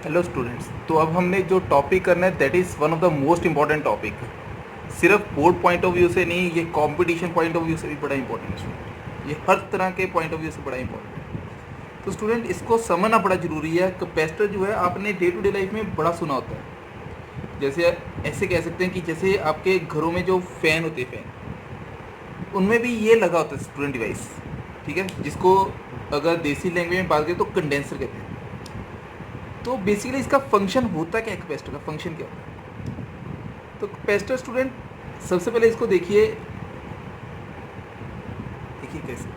Hello students. तो अब हमने जो टॉपिक करना है that is one of the most important topic. सिर्फ बोर्ड पॉइंट ऑफ व्यू से नहीं, ये कंपटीशन पॉइंट ऑफ व्यू से भी बड़ा इंपॉर्टेंट है स्टूडेंट। ये हर तरह के पॉइंट ऑफ व्यू से बड़ा इंपॉर्टेंट है। तो स्टूडेंट इसको समझना बड़ा ज़रूरी है। कैपेसिटर जो है आपने डे टू डे लाइफ में बड़ा सुना होता है। जैसे ऐसे कह सकते हैं कि जैसे आपके घरों में जो फ़ैन होते हैं, फ़ैन उनमें भी ये लगा होता है स्टूडेंट डिवाइस, ठीक है, जिसको अगर देसी लैंग्वेज में बात करें तो कंडेंसर कहते हैं। तो बेसिकली इसका फंक्शन होता क्या है, कैपेसिटर का फंक्शन क्या होता है? तो कैपेसिटर स्टूडेंट सबसे पहले इसको देखिए, देखिए कैसे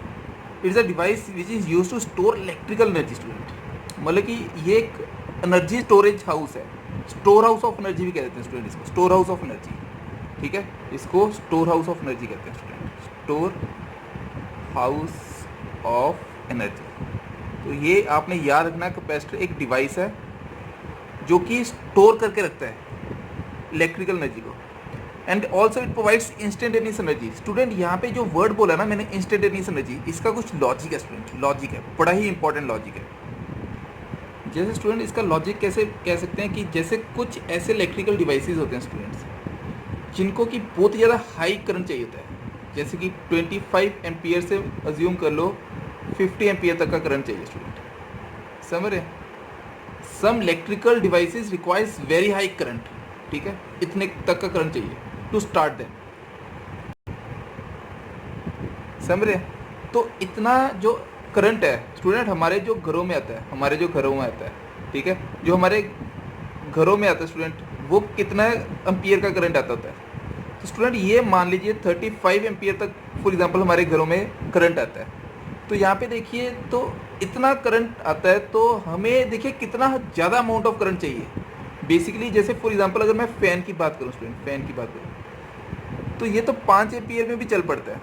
it is a device which is use to store electrical energy student. मतलब कि ये एक एनर्जी स्टोरेज हाउस है। स्टोर हाउस ऑफ एनर्जी भी कह देते हैं स्टूडेंट इसको, स्टोर हाउस ऑफ एनर्जी, ठीक है। इसको स्टोर हाउस ऑफ एनर्जी कहते हैं student, store house of energy. तो ये आपने याद रखना, कैपेसिटर एक डिवाइस है जो कि स्टोर करके रखता है इलेक्ट्रिकल एनर्जी को। And also it provides instantaneous energy. Student यहाँ पे जो वर्ड बोला ना मैंने, इंस्टेंटेनियस एनर्जी, इसका कुछ लॉजिक है स्टूडेंट, लॉजिक है, बड़ा ही इंपॉर्टेंट लॉजिक है। जैसे स्टूडेंट इसका लॉजिक कैसे कह सकते हैं कि जैसे कुछ ऐसे इलेक्ट्रिकल डिवाइसेस होते हैं स्टूडेंट्स जिनको कि बहुत ही ज़्यादा हाई करंट चाहिए होता है। जैसे कि 25 एम्पियर से अज्यूम कर लो 50 एम्पियर तक का करंट चाहिए स्टूडेंट, समझ रहे? Some electrical devices requires very high current, ठीक है, इतने तक का करंट चाहिए टू स्टार्ट देम, समझ रहे? तो इतना जो करंट है स्टूडेंट हमारे जो घरों में आता है, हमारे जो घरों में आता है, ठीक है, जो हमारे घरों में आता है स्टूडेंट, वो कितना एम्पियर का करंट आता होता है? तो स्टूडेंट ये मान लीजिए 35 एम्पियर तक फॉर एग्जांपल हमारे घरों में करंट आता है। तो यहाँ पे देखिए, तो इतना करंट आता है तो हमें देखिए कितना ज़्यादा अमाउंट ऑफ करंट चाहिए। बेसिकली जैसे फॉर एग्जांपल अगर मैं फ़ैन की बात करूँ स्टूडेंट, फ़ैन की बात करूँ तो ये तो 5 एम्पियर में भी चल पड़ता है।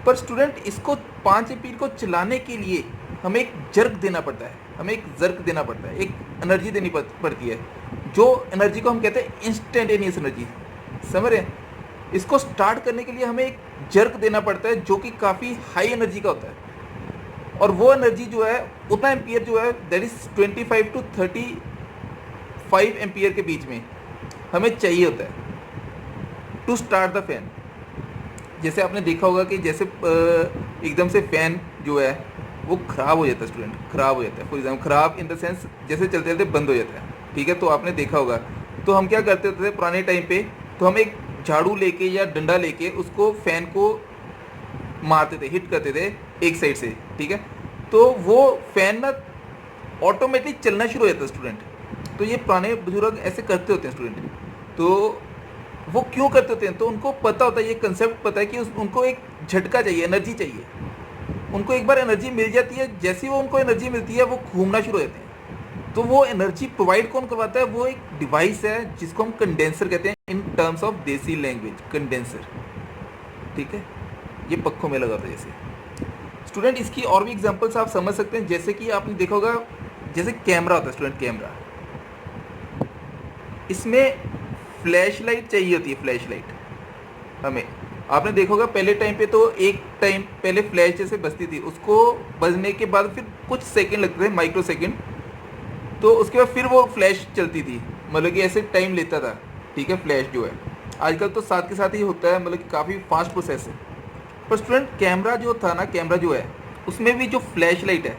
पर स्टूडेंट इसको 5 एम्पियर को चलाने के लिए हमें एक जर्क देना पड़ता है, हमें एक जर्क देना पड़ता है, एक एनर्जी देनी पड़ती है, जो एनर्जी को हम कहते हैं इंस्टेंटेनियस एनर्जी, समझ रहे हैं? इसको स्टार्ट करने के लिए हमें एक जर्क देना पड़ता है जो कि काफ़ी हाई एनर्जी का होता है। और वो एनर्जी जो है, उतना एम्पियर जो है दैट इज़ 25 टू 35 एम्पियर के बीच में हमें चाहिए होता है टू स्टार्ट द फैन। जैसे आपने देखा होगा कि जैसे एकदम से फ़ैन जो है वो ख़राब हो जाता है स्टूडेंट, ख़राब हो जाता है। फॉर एग्जाम्पल ख़राब इन द सेंस जैसे चलते चलते बंद हो जाता है, ठीक है। तो आपने देखा होगा, तो हम क्या करते होते थे पुराने टाइम पे, तो हम एक झाड़ू लेके या डंडा लेके उसको फ़ैन को मारते थे, हिट करते थे एक साइड से, ठीक है। तो वो फ़ैन ना ऑटोमेटिक चलना शुरू हो जाता है स्टूडेंट। तो ये पुराने बुजुर्ग ऐसे करते होते हैं स्टूडेंट। तो वो क्यों करते होते हैं? तो उनको पता होता है, ये कंसेप्ट पता है कि उनको एक झटका चाहिए, एनर्जी चाहिए। उनको एक बार एनर्जी मिल जाती है, जैसे ही वो उनको एनर्जी मिलती है वो घूमना शुरू हो जाते हैं। तो वो एनर्जी प्रोवाइड कौन करवाता है? वो एक डिवाइस है जिसको हम कंडेंसर कहते हैं, इन टर्म्स ऑफ देसी लैंग्वेज कंडेंसर, ठीक है। ये पक्कों में लगा होता है जैसे। स्टूडेंट इसकी और भी एग्जांपल्स आप समझ सकते हैं। जैसे कि आपने देखा होगा, जैसे कैमरा होता है स्टूडेंट, कैमरा, इसमें फ्लैश लाइट चाहिए होती है, फ्लैश लाइट हमें। आपने देखा होगा पहले टाइम पे तो एक टाइम पहले फ्लैश जैसे बजती थी, उसको बजने के बाद फिर कुछ सेकंड लगते थे, माइक्रो सेकंड, तो उसके बाद फिर वो फ्लैश चलती थी, मतलब कि ऐसे टाइम लेता था, ठीक है। फ्लैश जो है आजकल तो साथ के साथ ही होता है, मतलब कि काफ़ी फास्ट प्रोसेस है। पर स्टूडेंट कैमरा जो था ना, कैमरा जो है उसमें भी जो फ्लैश लाइट है,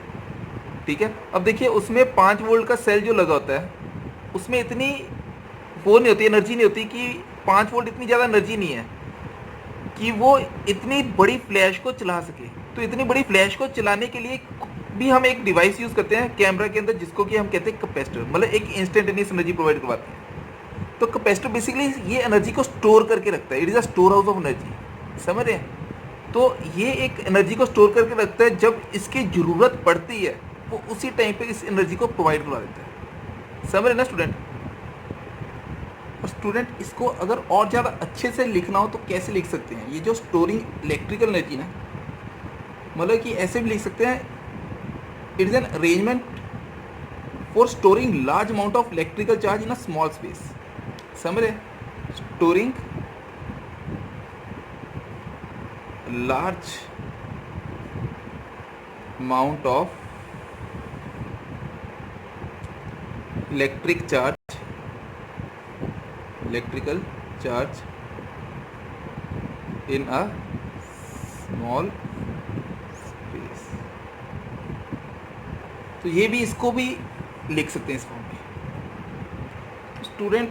ठीक है। अब देखिए उसमें 5 वोल्ट का सेल जो लगा होता है, उसमें इतनी वो नहीं होती, एनर्जी नहीं होती कि 5 वोल्ट, इतनी ज़्यादा एनर्जी नहीं है कि वो इतनी बड़ी फ्लैश को चला सके। तो इतनी बड़ी फ्लैश को चलाने के लिए भी हम एक डिवाइस यूज़ करते हैं कैमरा के अंदर, जिसको कि हम कहते हैं कैपेसिटर, मतलब एक इंस्टेंटेनियस एनर्जी प्रोवाइड करवाते हैं। तो कैपेसिटर बेसिकली ये एनर्जी को स्टोर करके रखता है, it is a store house of energy, समझ रहे हैं? तो ये एक एनर्जी को स्टोर करके रखता है, जब इसकी ज़रूरत पड़ती है वो उसी टाइम पे इस एनर्जी को प्रोवाइड करवा देता है, समझ रहे ना स्टूडेंट? और स्टूडेंट इसको अगर और ज़्यादा अच्छे से लिखना हो तो कैसे लिख सकते हैं? ये जो स्टोरिंग इलेक्ट्रिकल एनर्जी ना, मतलब कि ऐसे भी लिख सकते हैं, it is an arrangement for storing large amount of electrical charge in a small space, समझ रहे? Storing large amount of electrical charge in a small space. तो ये भी, इसको भी लिख सकते हैं इस फॉर्म में। स्टूडेंट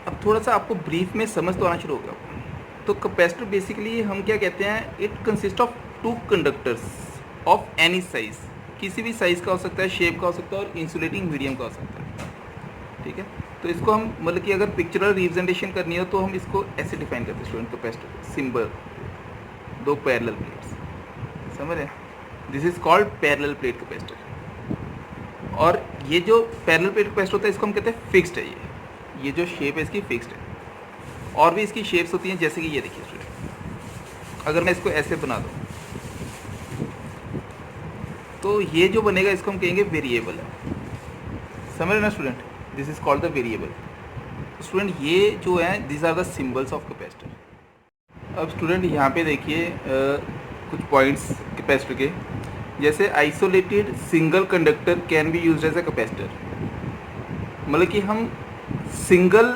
अब थोड़ा सा आपको ब्रीफ में समझ तो आना शुरू हो गया। तो कैपेसिटर बेसिकली हम क्या कहते हैं, it consist of 2 conductors of any size, किसी भी साइज़ का हो सकता है, शेप का हो सकता है और इंसुलेटिंग मीडियम का हो सकता है। ठीक है, तो इसको हम मतलब कि अगर पिक्चरल रिप्रेजेंटेशन करनी हो तो हम इसको ऐसे डिफाइन करते हैं student, capacitor symbol 2 parallel plates, समझ रहे हैं, this is called parallel plate capacitor. और ये जो पैरेलल प्लेट कैपेसिटर होता है इसको हम कहते हैं फिक्स्ड है। ये जो शेप है इसकी फिक्स्ड है। और भी इसकी शेप्स होती हैं, जैसे कि ये देखिए स्टूडेंट, अगर मैं इसको ऐसे बना दूँ तो ये जो बनेगा इसको हम कहेंगे वेरिएबल है, समझ रहे ना student, this is called the variable. Student ये जो है this are the symbols of capacitor. अब स्टूडेंट यहाँ पे देखिए कुछ पॉइंट्स कैपेसिटर के, जैसे isolated single conductor can be used as a capacitor, मतलब कि हम सिंगल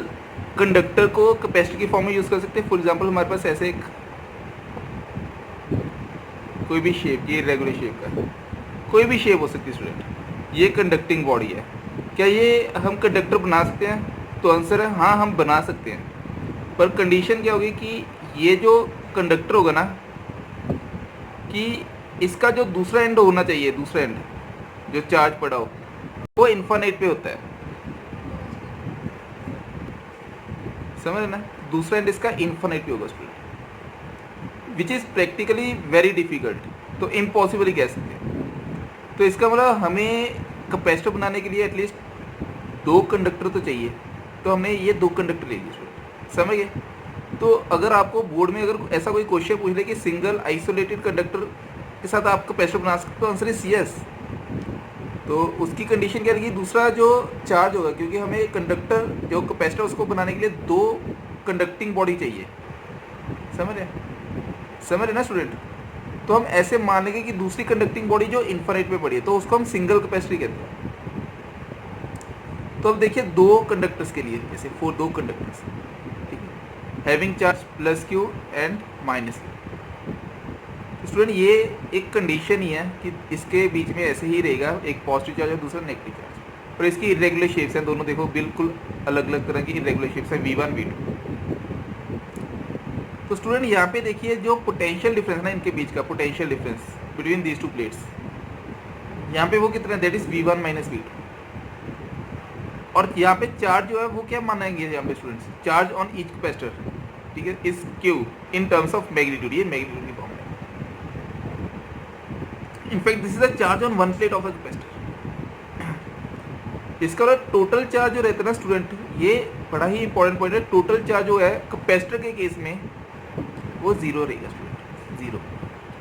कंडक्टर को कैपेसिटर की फॉर्म में यूज़ कर सकते हैं। फॉर एग्जांपल हमारे पास ऐसे एक कोई भी शेप, ये रेगुलर शेप का कोई भी शेप हो सकती है स्टूडेंट, ये कंडक्टिंग बॉडी है, क्या ये हम कंडक्टर बना सकते हैं? तो आंसर है हाँ, हम बना सकते हैं, पर कंडीशन क्या होगी कि ये जो कंडक्टर होगा ना, कि इसका जो दूसरा एंड होना चाहिए, दूसरा एंड जो चार्ज पड़ा हो वो इन्फिनिट पे होता है, समझ ना, दूसरा एंड इसका इन्फिनिट पे होगा student, which is practically very difficult, तो इम्पॉसिबल ही कह सकते हैं। तो इसका मतलब हमें कैपेसिटर बनाने के लिए एटलीस्ट 2 कंडक्टर तो चाहिए, तो हमने ये 2 कंडक्टर ले लिए स्टूडेंट, समझ गए। तो अगर आपको बोर्ड में अगर ऐसा कोई क्वेश्चन पूछ ले कि सिंगल आइसोलेटेड कंडक्टर के साथ आप कैपेसिटर बना सकते हो, तो आंसर इज यस। तो उसकी कंडीशन क्या रहेगी, दूसरा जो चार्ज होगा, क्योंकि हमें कंडक्टर जो कैपेसिटर उसको बनाने के लिए 2 कंडक्टिंग बॉडी चाहिए, समझ रहे ना स्टूडेंट। तो हम ऐसे मान लेंगे कि दूसरी कंडक्टिंग बॉडी जो इन्फिनिट पे पड़ी है, तो उसको हम सिंगल कैपेसिटर कहते हैं। तो अब देखिए 2 कंडक्टर्स के लिए, जैसे 2 कंडक्टर्स, ठीक है, having charge plus Q and minus Q. Student ये एक कंडीशन ही है कि इसके बीच में ऐसे ही रहेगा, एक पॉजिटिव चार्ज और दूसरा नेगेटिव चार्ज, और इसकी इरेगुलर शेप्स हैं दोनों, देखो बिल्कुल अलग अलग तरह की इरेगुलर शेप्स हैं, V1 V2। तो स्टूडेंट यहाँ पे देखिए जो पोटेंशियल डिफरेंस ना इनके बीच का, potential difference between these 2 plates, यहाँ पे वो कितना है, that is V1 minus V2। और यहाँ पे चार्ज जो है वो क्या मानेंगे यहाँ पे students, charge on each capacitor, ठीक है, is Q in terms of magnitude, ये मैग्नीट्यूड की फॉर्म है। In fact this is the charge on one plate of a capacitor. इसका टोटल चार्ज जो रहता है ना स्टूडेंट, ये बड़ा ही इंपॉर्टेंट पॉइंट है, टोटल चार्ज जो है कैपेसिटर के केस में वो 0 रहेगा स्टूडेंट, 0,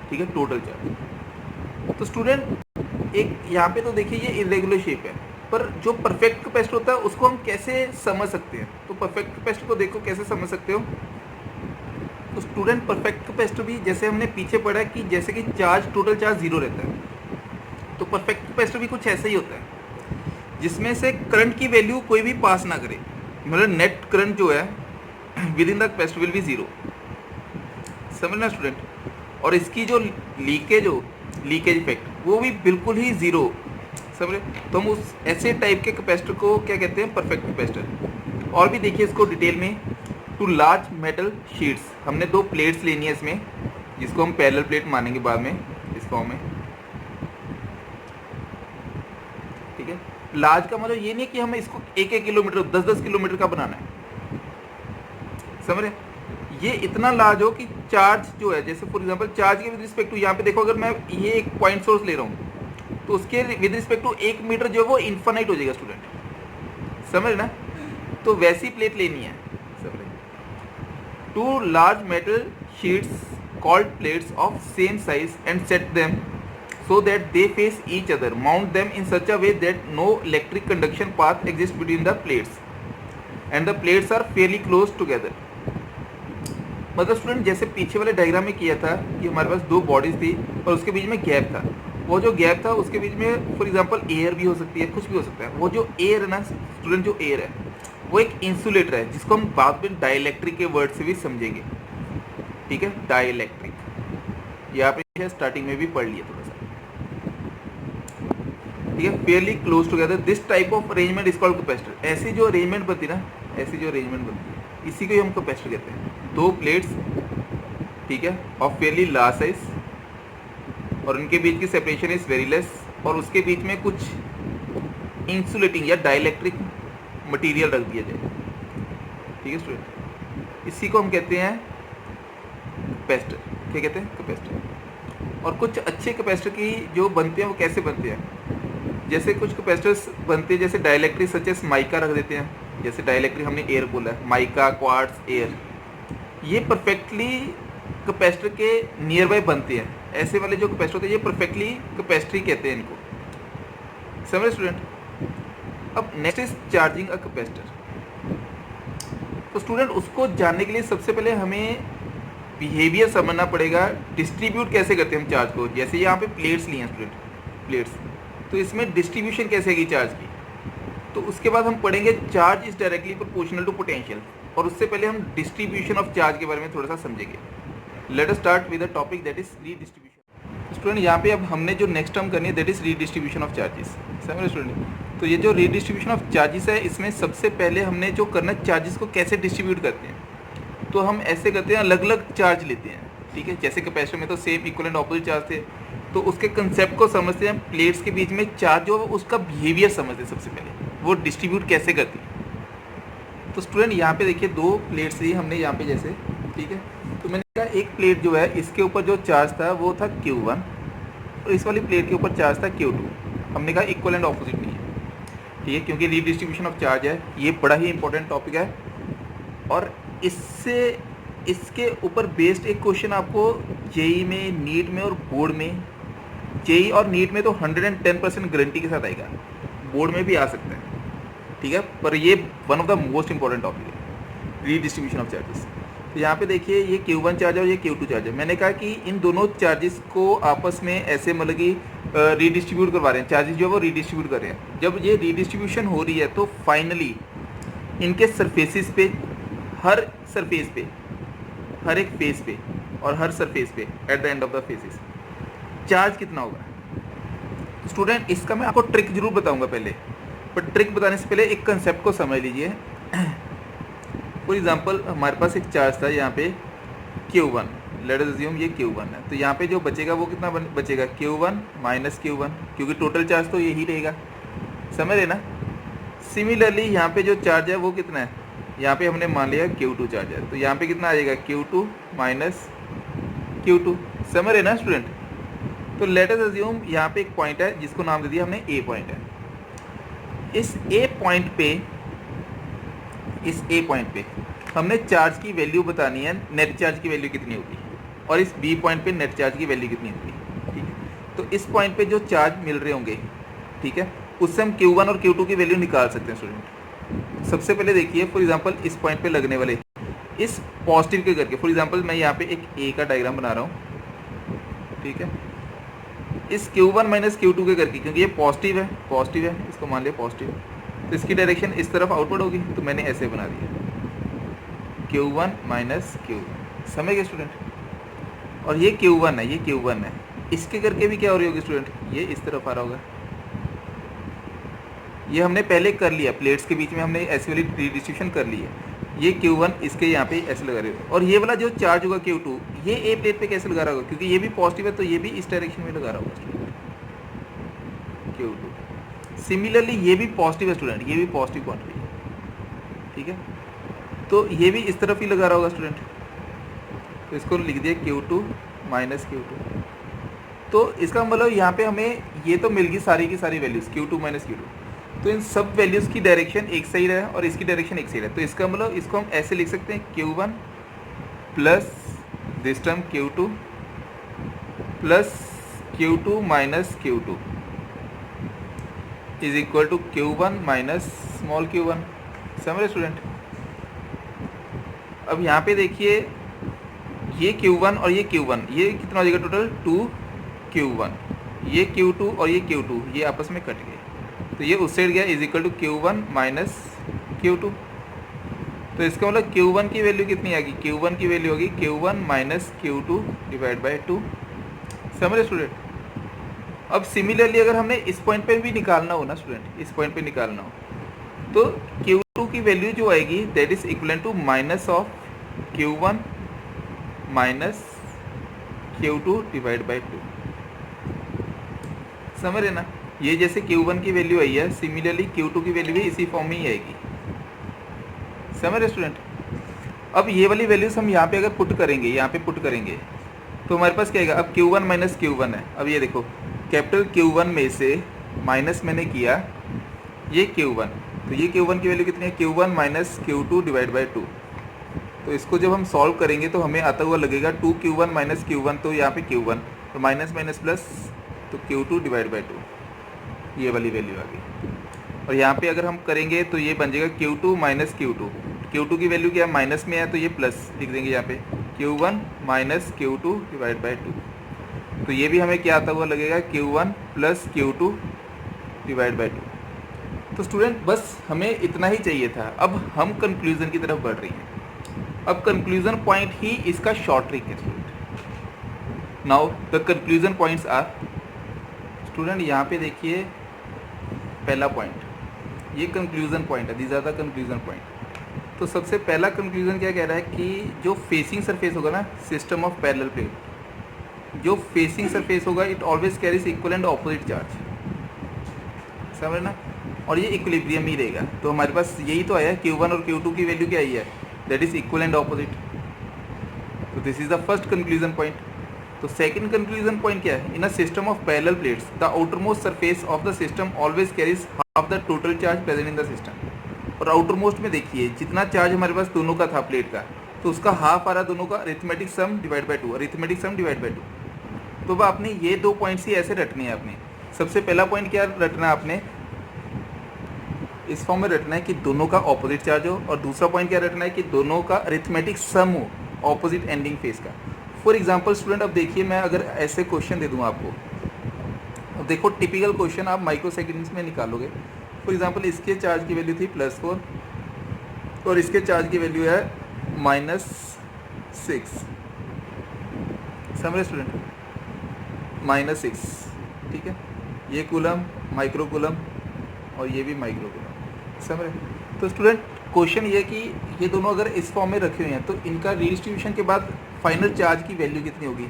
ठीक है, टोटल चार्ज। तो स्टूडेंट एक यहाँ पे तो देखिए ये इरेगुलर शेप है, पर जो परफेक्ट कैपेसिटर होता है उसको हम कैसे समझ सकते हैं? तो परफेक्ट कैपेसिटर को देखो कैसे समझ सकते हो। तो स्टूडेंट परफेक्ट कैपेसिटर भी जैसे हमने पीछे पढ़ा कि जैसे कि चार्ज, टोटल चार्ज 0 रहता है, तो परफेक्ट कैपेसिटर भी कुछ ऐसा ही होता है, जिसमें से करंट की वैल्यू कोई भी पास ना करे, मतलब नेट करंट जो है with in the capacitor will be 0, समझना स्टूडेंट। और इसकी जो लीकेज इफेक्ट वो भी बिल्कुल ही 0, समझे। तो हम उस ऐसे टाइप के कैपेसिटर को क्या कहते हैं, परफेक्ट कैपेसिटर। और भी देखिए इसको डिटेल में, टू लार्ज मेटल शीट्स, हमने 2 प्लेट्स लेनी है इसमें, जिसको हम पैरेलल प्लेट मानेंगे बाद में इस फॉर्म में, ठीक है। लार्ज का मतलब ये नहीं कि हमें इसको 1-1 किलोमीटर 10-10 किलोमीटर का बनाना है, समझ रहे। ये इतना लार्ज हो कि चार्ज जो है, जैसे फॉर एग्जांपल चार्ज के विद रिस्पेक्ट टू, यहाँ पे देखो अगर मैं ये एक पॉइंट सोर्स ले रहा हूँ तो उसके विद रिस्पेक्ट टू 1 मीटर जो है वो इन्फिनिट हो जाएगा स्टूडेंट, समझ ना। तो वैसी प्लेट लेनी है, समझ। 2 large metal sheets called plates of same size and set them so that they face each other, mount them in such a way that no electric conduction path exists between the plates and the plates are fairly close together। मतलब student जैसे पीछे वाले diagram में किया था कि हमारे पास 2 bodies थी और उसके बीच में गैप था, वो जो गैप था उसके बीच में फॉर एग्जांपल एयर भी हो सकती है, कुछ भी हो सकता है। वो जो एयर है ना स्टूडेंट, जो एयर है वो एक इंसुलेटर है, जिसको हम बाद में डाइलेक्ट्रिक के वर्ड से भी समझेंगे, ठीक है। डाइलेक्ट्रिक ये आपने स्टार्टिंग में भी पढ़ लिया थोड़ा सा, ठीक है। Fairlie close together this type of arrangement is called capacitor. ऐसी जो अरेंजमेंट बनती है ना, ऐसी जो अरेंजमेंट बनती है, इसी को ही हम कैपेसिटर कहते हैं। दो प्लेट्स, ठीक है, ऑफ फेयरली लार्ज साइज, और उनके बीच की सेपरेशन इज वेरी लेस, और उसके बीच में कुछ इंसुलेटिंग या डाइलेक्ट्रिक मटेरियल रख दिया जाए, ठीक है स्टूडेंट। इसी को हम कहते हैं कैपेसिटर। क्या कहते हैं? कैपेसिटर। और कुछ अच्छे कैपेसिटर की जो बनते हैं वो कैसे बनते हैं, जैसे कुछ कैपेसिटर्स बनते हैं जैसे डाइलेक्ट्रिक, सच एस माइका रख देते हैं। जैसे डाइलेक्ट्रिक हमने एयर बोला है, माइका, क्वार्ट्ज, एयर, ये परफेक्टली कैपेसिटर के नियर बाय बनते हैं। ऐसे वाले जो कैपेसिटर होते हैं ये परफेक्टली कैपेसिटर कहते हैं इनको, समझे स्टूडेंट। अब next is charging a capacitor. तो स्टूडेंट उसको जानने के लिए सबसे पहले हमें बिहेवियर समझना पड़ेगा, डिस्ट्रीब्यूट कैसे करते हैं हम चार्ज को। जैसे यहाँ पे प्लेट्स लिए हैं स्टूडेंट, प्लेट्स, तो इसमें डिस्ट्रीब्यूशन कैसे होगी चार्ज की। तो उसके बाद हम पढ़ेंगे charge is directly proportional to potential, और उससे पहले हम डिस्ट्रीब्यूशन ऑफ चार्ज के बारे में थोड़ा सा समझेंगे। Let us start with the topic that is redistribution. Student यहाँ पे अब हमने जो नेक्स्ट टर्म करनी है that is redistribution of charges, समझ स्टूडेंट। तो ये जो रीडिस्ट्रीब्यूशन ऑफ चार्जेस है, इसमें सबसे पहले हमने जो करना है चार्जेस को कैसे डिस्ट्रीब्यूट करते हैं। तो हम ऐसे करते हैं, अलग अलग चार्ज लेते हैं, ठीक है। जैसे कैपेसिटर में तो same equal and opposite charge थे, तो उसके कंसेप्ट को समझते हैं। प्लेट्स के बीच में चार्ज जो उसका बिहेवियर समझते हैं सबसे पहले, वो डिस्ट्रीब्यूट कैसे करती है। तो स्टूडेंट यहाँ पे देखिए दो प्लेट्स ली हमने यहाँ पे जैसे, ठीक है। तो मैंने कहा एक प्लेट जो है इसके ऊपर जो चार्ज था वो था Q1, और इस वाली प्लेट के ऊपर चार्ज था Q2। हमने कहा इक्वल एंड ऑपोजिट नहीं है, ठीक है, क्योंकि रीडिस्ट्रीब्यूशन ऑफ चार्ज है, ये बड़ा ही इंपॉर्टेंट टॉपिक है। और इससे इसके ऊपर बेस्ड एक क्वेश्चन आपको जेई में, नीट में और बोर्ड में, जेई और नीट में तो 110% गारंटी के साथ आएगा, बोर्ड में भी आ सकता है, ठीक है। पर ये one of the most important topic है, रीडिस्ट्रीब्यूशन ऑफ चार्जेस। तो यहाँ पे देखिए ये Q1 चार्ज है और ये Q2 चार्ज है। मैंने कहा कि इन दोनों चार्जेस को आपस में ऐसे मतलब कि रीडिस्ट्रीब्यूट करवा रहे हैं, चार्जेस जो है वो रीडिस्ट्रीब्यूट कर रहे हैं। जब ये रीडिस्ट्रीब्यूशन हो रही है तो फाइनली इनके सरफेसिस पे, हर सरफेस पे, हर एक फेस पे और हर सरफेस पे at the end of the faces charge कितना होगा। स्टूडेंट इसका मैं आपको ट्रिक जरूर बताऊंगा पहले, पर ट्रिक बताने से पहले एक कंसेप्ट को समझ लीजिए। फॉर एग्जांपल हमारे पास एक चार्ज था यहाँ पे Q1, लेट अस अज्यूम ये Q1 है। तो यहाँ पे जो बचेगा वो कितना बचेगा, Q1 माइनस Q1, क्योंकि टोटल चार्ज तो यही रहेगा, समझ रहे ना। सिमिलरली यहाँ पे जो चार्ज है वो कितना है, यहाँ पे हमने मान लिया Q2 चार्ज है, तो यहाँ पे कितना आ जाएगा Q2 माइनस Q2, समझ रहे ना स्टूडेंट। तो लेट अस अज्यूम यहाँ पे एक पॉइंट है जिसको नाम दे दिया हमने A पॉइंट है। इस A पॉइंट पे हमने चार्ज की वैल्यू बतानी है, नेट चार्ज की वैल्यू कितनी होगी, और इस B पॉइंट पे नेट चार्ज की वैल्यू कितनी होगी, ठीक है। तो इस पॉइंट पे जो चार्ज मिल रहे होंगे, ठीक है, उससे हम Q1 और Q2 की वैल्यू निकाल सकते हैं स्टूडेंट। सबसे पहले देखिए फॉर एग्जांपल इस पॉइंट पे लगने वाले इस पॉजिटिव के करके, फॉर एग्जांपल मैं यहाँ पे एक A का डायग्राम बना रहा हूँ, ठीक है, इस Q1 माइनस Q2 के करके, क्योंकि ये पॉजिटिव है, इसको मान लिया पॉजिटिव, तो इसकी डायरेक्शन इस तरफ आउटवर्ड होगी, तो मैंने ऐसे बना दिया Q1 माइनस Q1, समझ गए स्टूडेंट। और ये Q1 है, ये Q1 है, इसके करके भी क्या हो रही होगी स्टूडेंट, ये इस तरफ आ रहा होगा। ये हमने पहले कर लिया, प्लेट्स के बीच में हमने ऐसी वाली रीडिस्ट्रीब्यूशन कर ली है। ये Q1 इसके यहाँ पे ऐसे लगा रहे हो, और ये वाला जो चार्ज होगा Q2 ये A प्लेट पे कैसे लगा रहा होगा, क्योंकि ये भी पॉजिटिव है तो ये भी इस डायरेक्शन में लगा रहा होगा Q2। सिमिलरली ये भी पॉजिटिव है स्टूडेंट, ये भी पॉजिटिव क्वांटिटी है, ठीक है, तो ये भी इस तरफ ही लगा रहा होगा स्टूडेंट। तो इसको लिख दिया Q2 माइनस Q2। तो इसका मतलब यहाँ पे हमें ये तो मिल गई सारी की सारी वैल्यूज़ Q2 माइनस Q2, तो इन सब वैल्यूज़ की डायरेक्शन एक साइड है और इसकी डायरेक्शन एक साइड है। तो इसका मतलब इसको हम ऐसे लिख सकते हैं Q1 plus this term Q2 plus Q2 minus Q2 is equal to Q1 minus small q1, समझ रहे स्टूडेंट। अब यहाँ पे देखिए ये Q1 और ये Q1, ये कितना हो जाएगा टोटल 2Q1, ये Q2 और ये Q2 ये आपस में कट गए, तो ये उस साइड गया is equal to Q1 minus Q2। तो इसका मतलब Q1 की वैल्यू कितनी आएगी, Q1 की वैल्यू होगी Q1 minus Q2 divide by 2। समझे स्टूडेंट। अब सिमिलरली अगर हमने इस पॉइंट पे भी निकालना हो ना स्टूडेंट, इस पॉइंट पे निकालना हो, तो Q2 की वैल्यू जो आएगी that is equal to minus of Q1 minus Q2 divide by 2। समझ रहे ना। ये जैसे Q1 की वैल्यू आई है, सिमिलरली Q2 की वैल्यू भी इसी फॉर्म में ही आएगी। समझ रहे स्टूडेंट। अब ये वाली वैल्यूज हम यहाँ पे अगर पुट करेंगे, यहाँ पे पुट करेंगे तो हमारे पास क्या आएगा, अब Q1 माइनस Q1 है। अब ये देखो कैपिटल Q1 में से माइनस मैंने किया ये Q1, तो ये Q1 की वैल्यू कितनी है, Q1 minus Q2 divide by 2। तो इसको जब हम सॉल्व करेंगे तो हमें आता हुआ लगेगा 2Q1 माइनस Q1, तो यहाँ पे Q1 तो माइनस माइनस प्लस, तो Q2 डिवाइड बाई 2 ये वाली वैल्यू आ गई। और यहाँ पे अगर हम करेंगे तो ये बन जाएगा Q2 माइनस Q2। Q2 की वैल्यू क्या है, माइनस में है, तो ये प्लस लिख देंगे यहाँ पे Q1 minus Q2 divide by 2। तो ये भी हमें क्या आता हुआ लगेगा, Q1 plus Q2 divide by 2। तो स्टूडेंट बस हमें इतना ही चाहिए था। अब हम कंक्लूजन की तरफ बढ़ रही हैं। अब कंक्लूजन पॉइंट ही इसका शॉर्ट ट्रिक है student. Now the conclusion points are, student यहाँ पे देखिए पहला पॉइंट, ये कंक्लूजन पॉइंट है, these are the conclusion point. तो सबसे पहला कंक्लूजन क्या कह रहा है कि जो फेसिंग सरफेस होगा ना, सिस्टम ऑफ पैरेलल प्लेट, जो फेसिंग सरफेस होगा it always carries equal and opposite charge. समझ ना। और ये इक्विलिब्रियम ही रहेगा। तो हमारे पास यही तो आया Q1 और Q2 की वैल्यू क्या आई है, that is equal and opposite. तो this is the first conclusion point. तो सेकंड कंक्लूजन पॉइंट क्या है, in a system of parallel plates the outermost surface of the system always carries half the total charge present in the system. और outermost में देखिए जितना charge हमारे पास दोनों का था प्लेट का, तो उसका हाफ आ रहा दोनों का, arithmetic sum divide by 2, arithmetic sum divide by 2। तो अब आपने ये दो पॉइंट्स ही ऐसे रटने हैं। आपने सबसे पहला पॉइंट क्या रटना है, आपने इस फॉर्म में रटना है कि दोनों का ऑपोजिट चार्ज हो, और दूसरा पॉइंट क्या रटना है कि दोनों का अरिथमेटिक सम हो ऑपोजिट एंडिंग फेस का। फॉर एग्जांपल स्टूडेंट, अब देखिए मैं अगर ऐसे क्वेश्चन दे दूँ आपको, अब देखो टिपिकल क्वेश्चन आप माइक्रो सेकेंड्स में निकालोगे। फॉर एग्जांपल इसके चार्ज की वैल्यू थी +4 और इसके चार्ज की वैल्यू है -6। समझे स्टूडेंट, -6, ठीक है। ये कूलम, माइक्रो कूलम, और ये भी माइक्रो कूलम। समझे। तो स्टूडेंट क्वेश्चन ये कि ये दोनों अगर इस फॉर्म में रखे हुए हैं तो इनका रीडिस्ट्रीब्यूशन के बाद फाइनल चार्ज की वैल्यू कितनी होगी।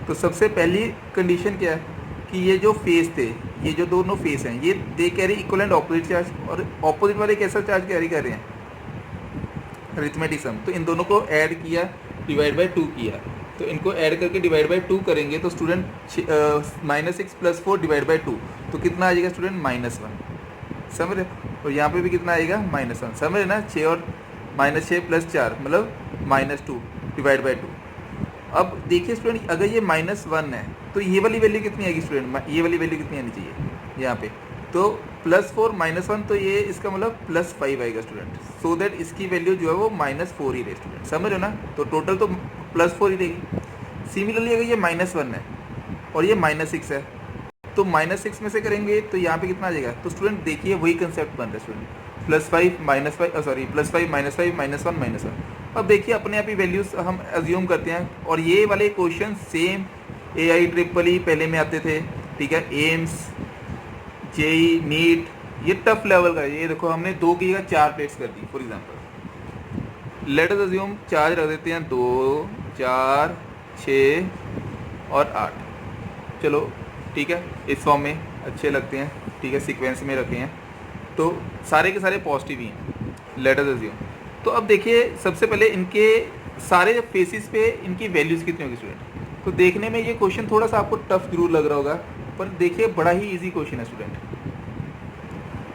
तो सबसे पहली कंडीशन क्या है कि ये जो फेस थे, ये जो दोनों फेस हैं, ये दे carry equal and opposite charge, और ऑपोजिट वाले कैसा चार्ज कैरी कर रहे हैं, अरिथमेटिक सम। तो इन दोनों को ऐड किया, डिवाइड बाई 2 किया, तो इनको ऐड करके डिवाइड बाई 2 करेंगे तो स्टूडेंट -6 + 4 डिवाइड बाई 2, तो कितना आ जाएगा स्टूडेंट, -1। समझ रहे। और यहाँ पे भी कितना आएगा, -1। समझ रहे ना। 6 और -6 + 4 मतलब -2 डिवाइड बाई 2। अब देखिए स्टूडेंट अगर ये -1 है तो ये वाली वैल्यू कितनी आएगी स्टूडेंट, ये वाली वैल्यू कितनी आनी चाहिए यहाँ पे, तो +4 -1, तो ये इसका मतलब +5 आएगा स्टूडेंट। सो दैट इसकी वैल्यू जो है वो -4 ही रहे स्टूडेंट। समझ रहे हो ना। तो टोटल तो +4 ही रहेगी। सिमिलरली अगर ये -1 है और ये -6 है, तो -6 में से करेंगे तो यहाँ पे कितना आ जाएगा। तो स्टूडेंट देखिए वही कंसेप्ट बन रहा है स्टूडेंट, +5 -5 सॉरी +5 -5 -1 -1। अब देखिए अपने आप ही वैल्यूज हम अज्यूम करते हैं, और ये वाले क्वेश्चन सेम AIEEE पहले में आते थे, ठीक है। एम्स, JEE, नीट, ये टफ लेवल का है। ये देखो हमने 2 की जगह 4 प्लेट्स कर दी। For example let us assume charge रख देते हैं 2, 4, 6 और 8। चलो ठीक है, इस फॉर्म में अच्छे लगते हैं, ठीक है, सीक्वेंस में रखे हैं, तो सारे के सारे पॉजिटिव ही हैं। Let us assume. तो अब देखिए सबसे पहले इनके सारे फेसिस पे इनकी वैल्यूज़ कितनी होगी स्टूडेंट। तो देखने में ये क्वेश्चन थोड़ा सा आपको टफ जरूर लग रहा होगा, पर देखिए बड़ा ही इजी क्वेश्चन है स्टूडेंट।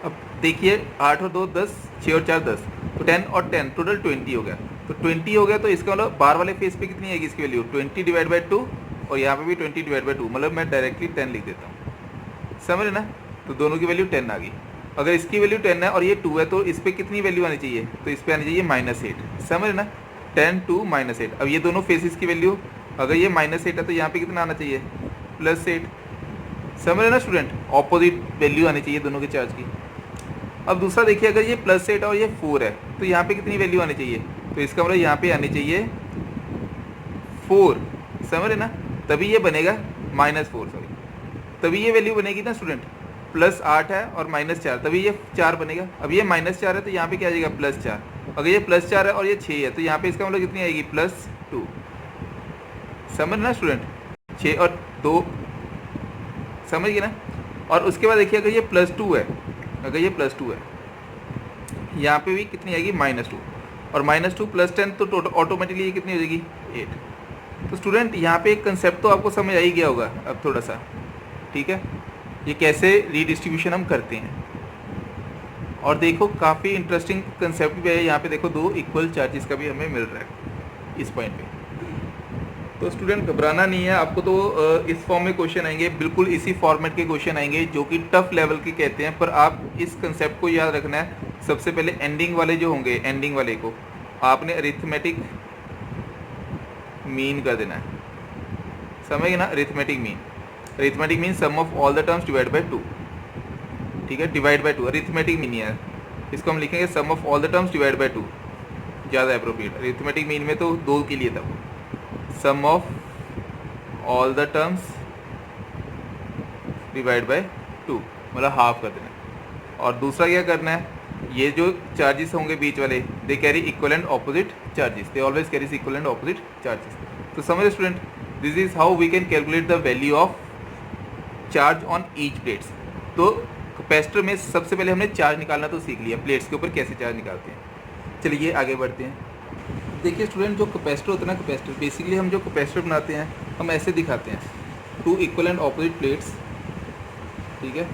अब देखिए 8 और 2 10, 6 और 4 10, तो 10 और 10 टोटल 20 हो गया। तो 20 हो गया तो इसका मतलब बार वाले फेस पे कितनी आएगी इसकी वैल्यू, 20 डिवाइड बाई 2, और यहाँ पे भी 20 डिवाइड बाई 2, मतलब मैं डायरेक्टली 10 लिख देता हूँ। समझ रहे ना। तो दोनों की वैल्यू 10 आ गई। अगर इसकी वैल्यू 10 है और ये 2 है तो इस पर कितनी वैल्यू आनी चाहिए, तो इस पर आनी चाहिए -8। समझ रहे ना। 10 2 -8। अब ये दोनों फेसिस की वैल्यू, अगर ये -8 है तो यहाँ पे कितना आना चाहिए, +8। समझ रहे ना स्टूडेंट, ऑपोजिट वैल्यू आनी चाहिए दोनों के चार्ज की। अब दूसरा देखिए, अगर ये +8 और ये 4 है तो यहाँ पे कितनी वैल्यू आनी चाहिए, तो इसका मतलब यहाँ पे आनी चाहिए 4, समझ रहे ना, तभी ये बनेगा -4, सॉरी, तभी ये वैल्यू बनेगी ना स्टूडेंट, +8 है और -4, तभी ये 4 बनेगा। अब ये -4 है तो यहाँ पे क्या आ जाएगा +4, अगर ये +4 है और ये 6 है तो यहाँ पे इसका मतलब कितनी आएगी +2, समझ ना स्टूडेंट, 6 और 2, समझ गए ना। और उसके बाद देखिए, अगर ये +2 है, अगर ये +2 है, यहाँ पे भी कितनी आएगी -2, और -2 + 10 तो ऑटोमेटिकली ये कितनी हो जाएगी 8। तो स्टूडेंट यहाँ पे एक कंसेप्ट तो आपको समझ आ ही गया होगा अब थोड़ा सा, ठीक है, ये कैसे रीडिस्ट्रीब्यूशन हम करते हैं। और देखो काफ़ी इंटरेस्टिंग कंसेप्ट भी है यहाँ पे, देखो 2 इक्वल चार्जेस का भी हमें मिल रहा है इस पॉइंट पे। तो स्टूडेंट घबराना नहीं है आपको, तो इस फॉर्म में क्वेश्चन आएंगे, बिल्कुल इसी फॉर्मेट के क्वेश्चन आएंगे जो कि टफ लेवल के कहते हैं, पर आप इस कंसेप्ट को याद रखना है। सबसे पहले एंडिंग वाले जो होंगे, एंडिंग वाले को आपने अरिथमेटिक मीन कर देना है, समझ गए ना, arithmetic mean. Arithmetic mean sum of all the terms divide by 2, ठीक है, डिवाइड बाय 2 अरिथमेटिक मीन है, इसको हम लिखेंगे sum of all the terms divide by 2, ज़्यादा अप्रोप्रिएट। अरिथमेटिक मीन में तो 2 के लिए था वो, sum of all the terms divide by 2, मतलब हाफ कर देना है। और दूसरा क्या करना है, ये जो चार्जेस होंगे बीच वाले, they carry equal and opposite charges, they always carries equal and opposite charges. तो समझ student, this is how we can calculate the value of charge on each plates. तो कैपेसिटर में सबसे पहले हमने चार्ज निकालना तो सीख लिया, प्लेट्स के ऊपर कैसे चार्ज निकालते हैं। चलिए आगे बढ़ते हैं। देखिए स्टूडेंट, जो कैपेसिटर होता है ना, कैपेसिटर बेसिकली हम जो कैपेसिटर बनाते हैं हम ऐसे दिखाते हैं, 2 इक्वल एंड ऑपोजिट प्लेट्स, ठीक है,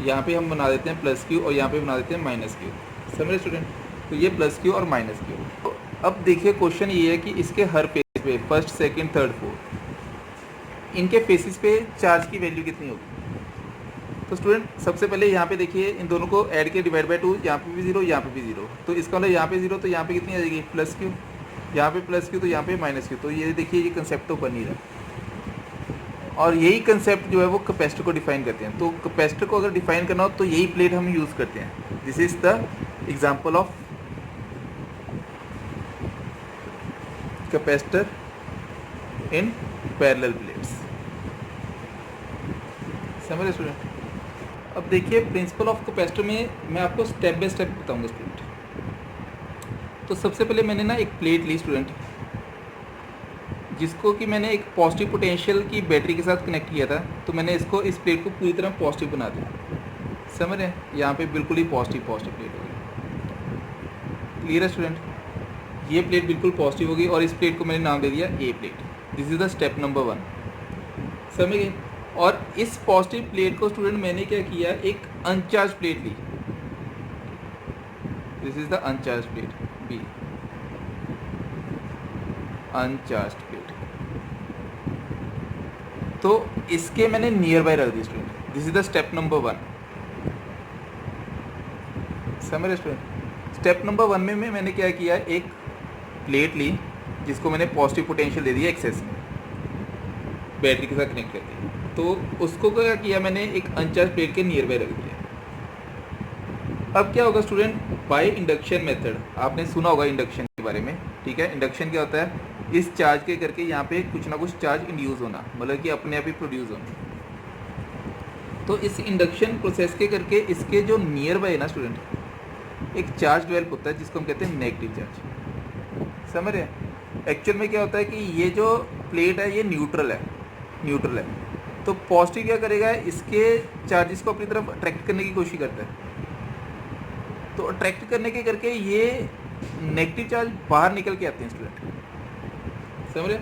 यहाँ पे हम बना देते हैं +Q और यहाँ पे बना देते हैं -Q, समझे स्टूडेंट। तो ये +Q और -Q। तो अब देखिए क्वेश्चन ये है कि इसके हर फेस पे, फर्स्ट, सेकंड, थर्ड, फोर्थ, इनके फेसिस पे चार्ज की वैल्यू कितनी होगी। तो स्टूडेंट सबसे पहले यहाँ पे देखिए, इन दोनों को ऐड के डिवाइड बाय 2, यहाँ पे भी 0, यहाँ पे भी 0, तो इसका मतलब यहाँ पे 0 तो यहाँ पे कितनी आ जाएगी +Q, यहाँ पे +Q तो यहाँ पे -Q। तो ये देखिए ये कंसेप्ट तो बन ही रहा है, और यही कंसेप्ट जो है वो कैपेसिटर को डिफाइन करते हैं। तो कैपेसिटर को अगर डिफाइन करना हो तो यही प्लेट हम यूज़ करते हैं। This is the example of capacitor in parallel plates, समझ रहे स्टूडेंट। अब देखिए प्रिंसिपल ऑफ कैपेसिटर में मैं आपको स्टेप बाय स्टेप बताऊंगा स्टूडेंट। तो सबसे पहले मैंने ना एक प्लेट ली स्टूडेंट, जिसको कि मैंने एक पॉजिटिव पोटेंशियल की बैटरी के साथ कनेक्ट किया था। तो मैंने इसको, इस प्लेट को पूरी तरह पॉजिटिव बना दिया, समझ रहे हैं, यहाँ पे बिल्कुल ही पॉजिटिव प्लेट होगी। क्लियर है स्टूडेंट, ये प्लेट बिल्कुल पॉजिटिव होगी और इस प्लेट को मैंने नाम दे दिया A plate. This is the step number 1, समझ गए। और इस पॉजिटिव प्लेट को स्टूडेंट मैंने क्या किया, एक अनचार्ज प्लेट ली, this is the uncharged plate B, uncharged plate. तो इसके मैंने नियर बाय रख दी student, this is the step number 1, समझ रहे स्टूडेंट। स्टेप नंबर 1 में मैंने क्या किया, एक प्लेट ली जिसको मैंने पॉजिटिव पोटेंशियल दे दिया एक्सेस में, बैटरी के साथ कनेक्ट कर दिया। तो उसको क्या किया मैंने, एक अनचार्ज प्लेट के नियर बाय रख दिया। अब क्या होगा स्टूडेंट, बाय इंडक्शन मेथड, आपने सुना होगा इंडक्शन के बारे में, ठीक है। इंडक्शन क्या होता है, इस चार्ज के करके यहाँ पे कुछ ना कुछ चार्ज इंड्यूस होना, मतलब कि अपने आप ही प्रोड्यूस होना। तो इस इंडक्शन प्रोसेस के करके इसके जो नियर बाय है ना स्टूडेंट, एक चार्ज डेवलप होता है जिसको हम कहते हैं नेगेटिव चार्ज, समझ रहे हैं। एक्चुअल में क्या होता है कि ये जो प्लेट है ये न्यूट्रल है, तो पॉजिटिव क्या करेगा, इसके चार्जेस को अपनी तरफ अट्रैक्ट करने की कोशिश करता है। तो अट्रैक्ट करने के करके ये नेगेटिव चार्ज बाहर निकल के आते हैं स्टूडेंट, समझ रहे।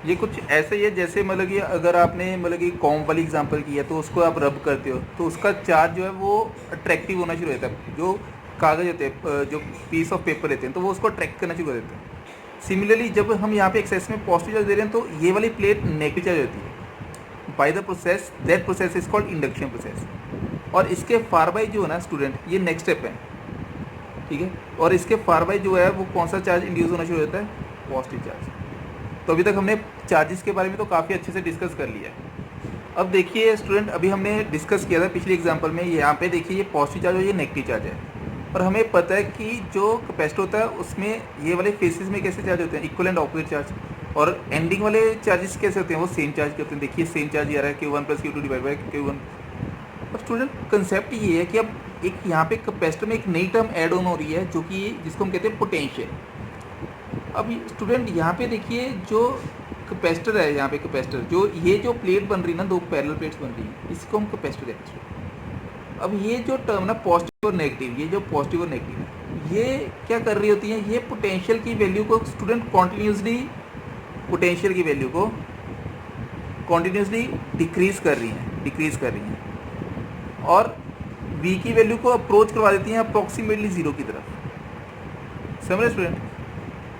ये कुछ ऐसे ही है जैसे मतलब कि अगर आपने मतलब कि कॉम्ब वाली एग्जांपल की है तो उसको आप रब करते हो तो उसका चार्ज जो है वो अट्रैक्टिव होना शुरू होता है। जो कागज़ होते हैं, जो पीस ऑफ पेपर लेते हैं तो वो उसको अट्रैक्ट करना शुरू कर देते हैं। सिमिलरली जब हम यहाँ पे एक्सेस में पॉजिटिव चार्ज दे रहे हैं तो ये वाली प्लेट नेगेटिव चार्ज होती है। By the process, that process is called induction process. और इसके फार बाई जो है ना स्टूडेंट, ये नेक्स्ट स्टेप है, ठीक है। और इसके फार बाई जो है वो कौन सा चार्ज इंड्यूस होना शुरू होता है, पॉजिटिव चार्ज। तो अभी तक हमने चार्जेस के बारे में तो काफ़ी अच्छे से डिस्कस कर लिया है। अब देखिए स्टूडेंट, अभी हमने डिस्कस किया था पिछले एग्जांपल में, यहाँ पे देखिए ये पॉजिटिव चार्ज और ये नेगेटिव चार्ज है, और हमें पता है कि जो कैपेसिटर होता है उसमें ये वाले फेसेस में कैसे चार्ज होते हैं, इक्वल एंड ऑपोजिट चार्ज, और एंडिंग वाले चार्जेस कैसे होते हैं, वो सेम चार्ज के होते हैं। देखिए सेम चार्ज ये आ रहा है Q1 + Q2 divide by Q1। अब स्टूडेंट कंसेप्ट ये है कि अब एक यहाँ पे कैपेसिटर में एक नई टर्म ऐड ऑन हो रही है, जो कि जिसको हम कहते हैं पोटेंशियल। अब स्टूडेंट यहाँ पे देखिए जो कैपेसिटर है, यहाँ पे कैपेसिटर जो ये जो प्लेट बन रही है ना, दो पैरेलल प्लेट्स बन रही हैं, इसको हम कैपेसिटर कहते हैं। अब ये जो टर्म ना पॉजिटिव और नेगेटिव, ये जो पॉजिटिव और नेगेटिव है, ये क्या कर रही होती है, ये पोटेंशियल की वैल्यू को स्टूडेंट कॉन्टिन्यूसली, पोटेंशियल की वैल्यू को कॉन्टिन्यूसली डिक्रीज कर रही हैं, और v की वैल्यू को अप्रोच करवा देती हैं अप्रोक्सीमेटली जीरो की तरफ। समझ रहे स्टूडेंट,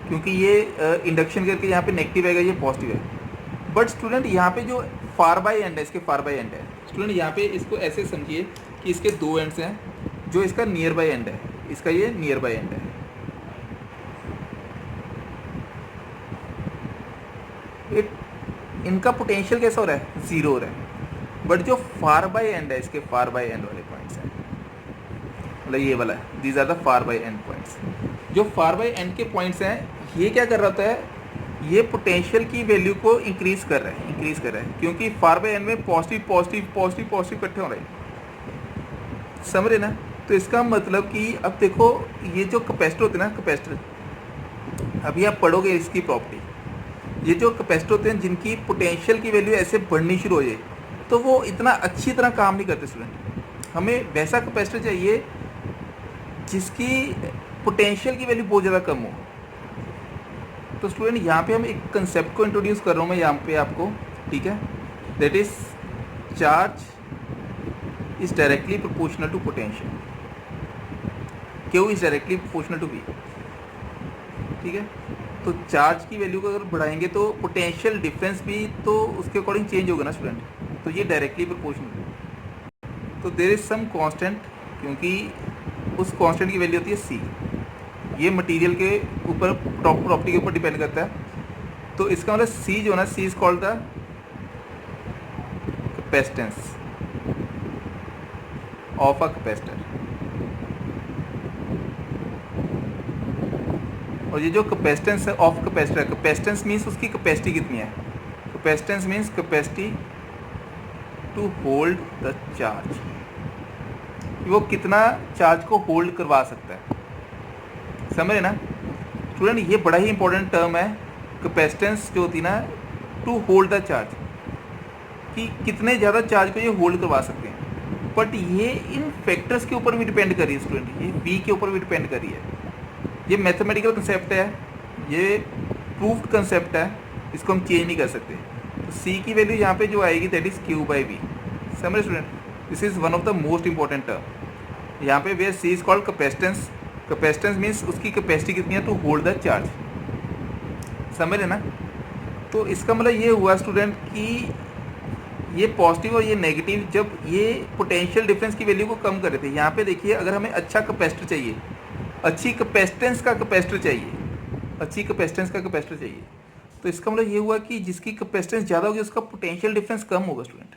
क्योंकि ये इंडक्शन करके यहाँ पे नेगेटिव आएगा, ये पॉजिटिव है। बट स्टूडेंट यहाँ पे जो फार बाय एंड है, इसके फार बाय एंड है स्टूडेंट, यहाँ पे इसको ऐसे समझिए कि इसके दो एंड्स हैं, जो इसका नियर बाय एंड है, इसका ये नियर बाय एंड है, इनका पोटेंशियल कैसा हो रहा है, जीरो हो रहा है। बट जो फार बाय एंड है, इसके फार बाय एंड वाले पॉइंट्स हैं, मतलब ये वाला है, these are the far by end points. जो फार बाय एंड के पॉइंट्स हैं, ये क्या कर रहा होता है, ये पोटेंशियल की वैल्यू को इंक्रीज कर रहा है, क्योंकि फार बाय एंड में पॉजिटिव पॉजिटिव पॉजिटिव पॉजिटिव इकट्ठे हो रहे हैं। समझ रहे ना। तो इसका मतलब कि अब देखो ये जो कैपेसिटर होते हैं ना, कैपेसिटर, अभी आप पढ़ोगे इसकी प्रॉपर्टी, ये जो कैपेसिटर होते हैं जिनकी पोटेंशियल की वैल्यू ऐसे बढ़नी शुरू हो जाए, तो वो इतना अच्छी तरह काम नहीं करते स्टूडेंट। हमें वैसा कैपेसिटर चाहिए जिसकी पोटेंशियल की वैल्यू बहुत ज़्यादा कम हो। तो स्टूडेंट यहाँ पे हम एक कंसेप्ट को इंट्रोड्यूस कर रहा हूँ मैं यहाँ पे आपको, ठीक है, that is charge is directly proportional to potential, Q is directly proportional to V, ठीक है। तो चार्ज की वैल्यू को अगर बढ़ाएंगे तो पोटेंशियल डिफरेंस भी तो उसके अकॉर्डिंग चेंज होगा ना स्टूडेंट, तो ये डायरेक्टली प्रोपोर्शनल। तो देयर इज सम कांस्टेंट, क्योंकि उस कांस्टेंट की वैल्यू होती है C, ये मटेरियल के ऊपर प्रॉपर्टी के ऊपर डिपेंड करता है। तो इसका मतलब C जो है ना, C is called the capacitance of a capacitor. और ये जो कैपेसिटेंस है ऑफ कैपेसिटर, कैपेसिटेंस मीन्स उसकी कैपेसिटी कितनी है, capacitance means capacity to hold the charge, वो कितना चार्ज को होल्ड करवा सकता है। समझे ना स्टूडेंट, ये बड़ा ही इंपॉर्टेंट टर्म है कैपेसिटेंस जो होती है ना, टू होल्ड द चार्ज, कि कितने ज़्यादा चार्ज को ये होल्ड करवा सकते हैं। बट ये इन फैक्टर्स के ऊपर भी डिपेंड कर रही है स्टूडेंट, ये V के ऊपर भी डिपेंड कर रही है। ये मैथमेटिकल कंसेप्ट है, ये प्रूव्ड कंसेप्ट है, इसको हम चेंज नहीं कर सकते। तो C की वैल्यू यहाँ पे जो आएगी दैट इज Q/V। समझे student, this is one of the most important term यहाँ पे, where C is called capacitance. Capacitance means उसकी कैपेसिटी कितनी है टू होल्ड द चार्ज। समझ रहे ना। तो इसका मतलब ये हुआ स्टूडेंट कि ये पॉजिटिव और ये नेगेटिव जब ये पोटेंशियल डिफरेंस की वैल्यू को कम कर रहे थे, यहाँ पे देखिए अगर हमें अच्छा कैपेसिटर चाहिए, अच्छी कैपेसिटेंस का कैपेसिटर चाहिए, तो इसका मतलब ये हुआ कि जिसकी कैपेसिटेंस ज़्यादा होगी उसका पोटेंशियल डिफरेंस कम होगा स्टूडेंट।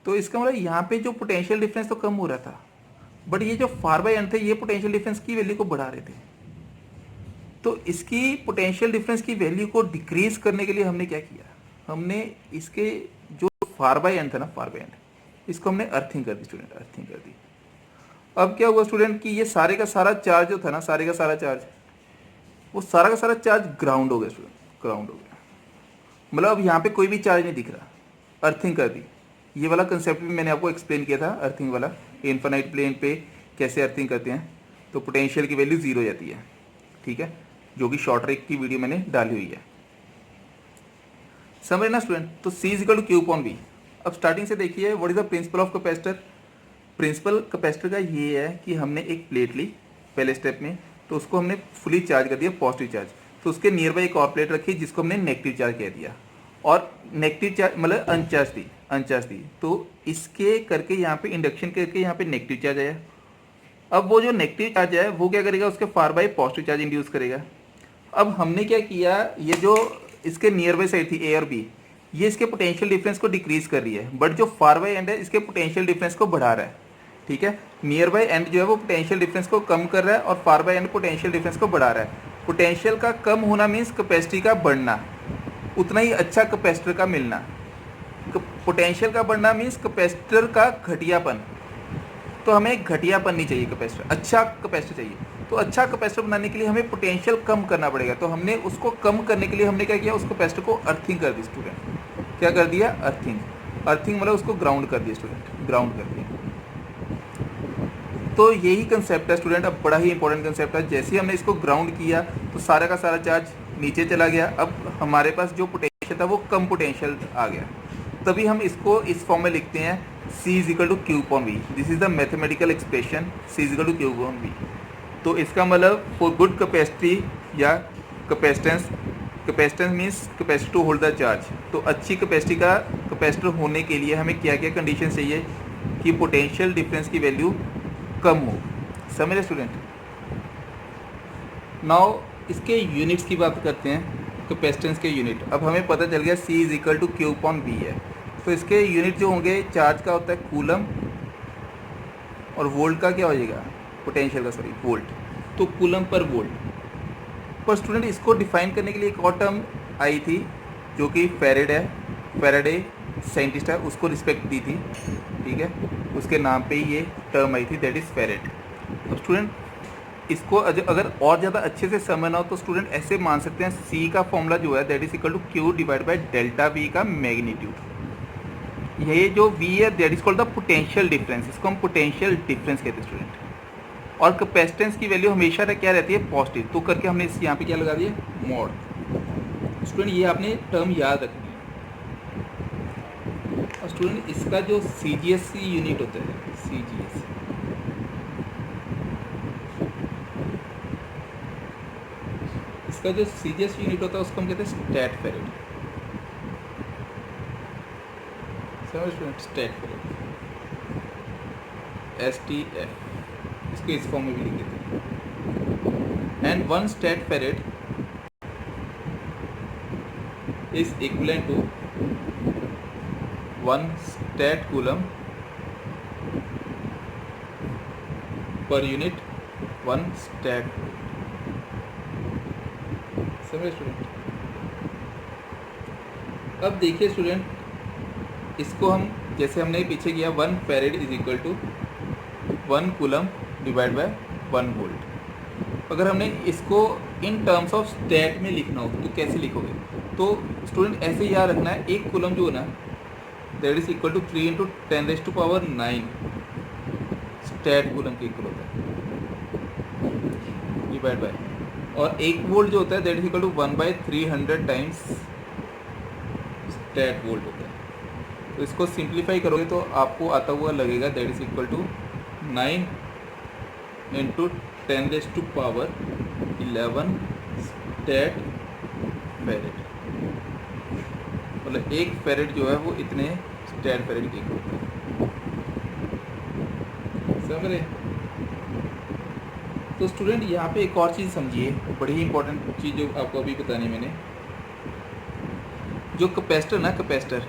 तो इसका मतलब यहाँ पे जो पोटेंशियल डिफरेंस तो कम हो रहा था, बट ये जो फार बाय एंड थे ये पोटेंशियल डिफरेंस की वैल्यू को बढ़ा रहे थे। तो इसकी पोटेंशियल डिफरेंस की वैल्यू को डिक्रीज करने के लिए हमने क्या किया, हमने इसके जो फार बाय एंड था ना, फार बाय एंड, इसको हमने अर्थिंग कर दी स्टूडेंट, अर्थिंग कर दी। अब क्या हुआ स्टूडेंट कि ये सारे का सारा चार्ज जो था ना, सारे का सारा चार्ज, वो सारा का सारा चार्ज ग्राउंड हो गया स्टूडेंट, ग्राउंड हो गया। मतलब अब यहाँ पे कोई भी चार्ज नहीं दिख रहा, अर्थिंग कर दी। ये वाला कंसेप्ट भी मैंने आपको एक्सप्लेन किया था, अर्थिंग वाला, इनफाइनाइट प्लेन पे कैसे अर्थिंग करते हैं। तो पोटेंशियल की वैल्यू जीरो हो जाती है, ठीक है, जो कि शॉर्ट ट्रिक की वीडियो मैंने डाली हुई है। समझ ना स्टूडेंट। तो C is equal to Q/V। अब स्टार्टिंग से देखिए what is the principle of capacitor. Principle capacitor का ये है कि हमने एक प्लेट ली पहले स्टेप में, तो उसको हमने फुली चार्ज कर दिया, पॉजिटिव चार्ज। तो उसके नियर बाई एक और प्लेट रखी जिसको हमने नेगेटिव चार्ज कह दिया, और नेगेटिव चार्ज मतलब अनचार्ज दी। तो इसके करके यहाँ पे इंडक्शन करके यहाँ पे नेगेटिव चार्ज आया। अब वो जो नेगेटिव चार्ज है वो क्या करेगा, उसके फार बाई पॉजिटिव चार्ज इंड्यूस करेगा। अब हमने क्या किया, ये जो इसके नियर बाई साइड थी A और B, ये इसके पोटेंशियल डिफरेंस को डिक्रीज कर रही है, बट जो फार बाई एंड है इसके पोटेंशियल डिफरेंस को बढ़ा रहा है। ठीक है, नियर बाई एंड जो है वो पोटेंशियल डिफरेंस को कम कर रहा है और फार बाई एंड पोटेंशियल डिफरेंस को बढ़ा रहा है। पोटेंशियल का कम होना मीन्स कैपेसिटी का बढ़ना, उतना ही अच्छा कैपेसिटर का मिलना। पोटेंशियल का बढ़ना मीन्स कैपेसिटर का घटियापन। तो हमें घटियापन नहीं चाहिए कैपेसिटर, अच्छा कैपेसिटर चाहिए। तो अच्छा कैपेसिटर बनाने के लिए हमें पोटेंशियल कम करना पड़ेगा। तो हमने उसको कम करने के लिए हमने क्या किया, उस कैपेसिटर को अर्थिंग कर दी। स्टूडेंट क्या कर दिया, अर्थिंग। अर्थिंग मतलब उसको ग्राउंड कर दिया स्टूडेंट, ग्राउंड कर दिया। तो यही कंसेप्ट है स्टूडेंट, अब बड़ा ही इंपॉर्टेंट कंसेप्ट है। जैसे ही हमने इसको ग्राउंड किया तो सारा का सारा चार्ज नीचे चला गया। अब हमारे पास जो पोटेंशियल था वो कम पोटेंशियल आ गया। तभी हम इसको इस फॉर्म में लिखते हैं C is equal to Q upon V. This is the mathematical expression C is equal to Q upon V. तो इसका मतलब फॉर गुड कैपेसिटी या capacitance, capacitance means capacity to hold the charge. तो अच्छी capacity का capacitor होने के लिए हमें क्या क्या कंडीशन चाहिए कि पोटेंशियल डिफरेंस की वैल्यू कम हो। समझ रहे स्टूडेंट। नाउ इसके यूनिट्स की बात करते हैं, कैपेसिटेंस के यूनिट। अब हमें पता चल गया C is equal to Q upon V है। तो इसके यूनिट जो होंगे, चार्ज का होता है कूलम और वोल्ट का क्या हो जाएगा, पोटेंशियल का सॉरी वोल्ट। तो कूलम पर वोल्ट। पर स्टूडेंट इसको डिफाइन करने के लिए एक और टर्म आई थी जो कि फेरेड है, फेराडे साइंटिस्ट है, उसको रिस्पेक्ट दी थी। ठीक है, उसके नाम पे ही ये टर्म आई थी, दैट इज़ फेरेड। अब स्टूडेंट इसको अगर और ज़्यादा अच्छे से समझना हो तो स्टूडेंट ऐसे मान सकते हैं, C का फॉर्मूला जो है that is equal to Q divide by delta V का मैग्नीट्यूड। ये जो V है that is called the potential difference, इसको हम पोटेंशियल डिफरेंस कहते हैं स्टूडेंट। और कैपेसिटेंस की वैल्यू हमेशा क्या रहती है, पॉजिटिव। तो करके हमने इस यहाँ पे क्या लगा दिया, मॉड। स्टूडेंट ये आपने टर्म याद रखनी है। और स्टूडेंट इसका जो CGS यूनिट होता है, CGS इसका जो CGS यूनिट होता है उसको हम कहते हैं स्टैट फेरेड। समझ स्टूडेंट, स्टैट फेरेड, STF, इसको इस फॉर्म में भी लिख देते हैं। And one stat farad is equivalent to one stat coulomb per unit one stat. समझे स्टूडेंट। अब देखिए स्टूडेंट, इसको हम जैसे हमने पीछे किया, 1 farad is equal to 1 coulomb divide by 1 volt. अगर हमने इसको इन टर्म्स ऑफ स्टैट में लिखना हो तो कैसे लिखोगे, तो स्टूडेंट ऐसे याद रखना है, एक कूलम जो है ना that is equal to 3 × 10⁻⁹ stat coulomb के इक्वल होता है, डिवाइड बाय, और 1 वोल्ट जो होता है that is equal to 1/300 times stat volt होता है। तो इसको सिंप्लीफाई करोगे तो आपको आता हुआ लगेगा that is equal to 9 × 10⁻11 stat farad. मतलब 1 फेरेड जो है वो इतने स्टैट फेरेड के इक्वल होता है। समझ रहे। तो स्टूडेंट यहाँ पे एक और चीज़ समझिए, बड़ी ही इंपॉर्टेंट चीज़ जो आपको अभी बतानी मैंने, जो कैपेसिटर ना, कैपेसिटर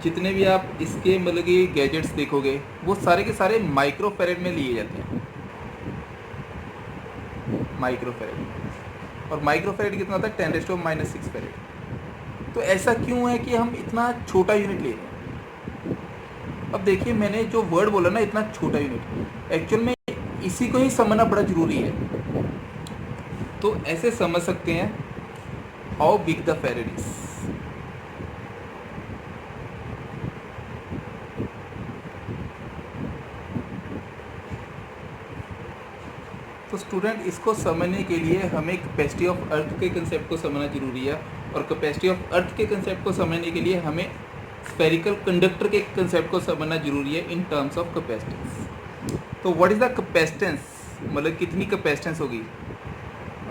जितने भी आप इसके मतलब कि गैजेट्स देखोगे वो सारे के सारे माइक्रो फेरेड में लिए जाते हैं, माइक्रो फेरेड। और माइक्रो फेरेड कितना होता है, 10⁻⁻6 फेरेड। तो ऐसा क्यों है कि हम इतना छोटा यूनिट ले रहे हैं। अब देखिए मैंने जो वर्ड बोला ना, इतना छोटा यूनिट, एक्चुअल में इसी को ही समझना बड़ा ज़रूरी है। तो ऐसे समझ सकते हैं, हाउ बिग द फेरेड इज। तो स्टूडेंट इसको समझने के लिए हमें कैपेसिटी ऑफ अर्थ के कंसेप्ट को समझना जरूरी है, और कैपेसिटी ऑफ अर्थ के कंसेप्ट को समझने के लिए हमें स्फेरिकल कंडक्टर के कंसेप्ट को समझना जरूरी है इन टर्म्स ऑफ कैपेसिटेंस। तो व्हाट इज़ द कैपेसिटेंस, मतलब कितनी कैपेसिटेंस होगी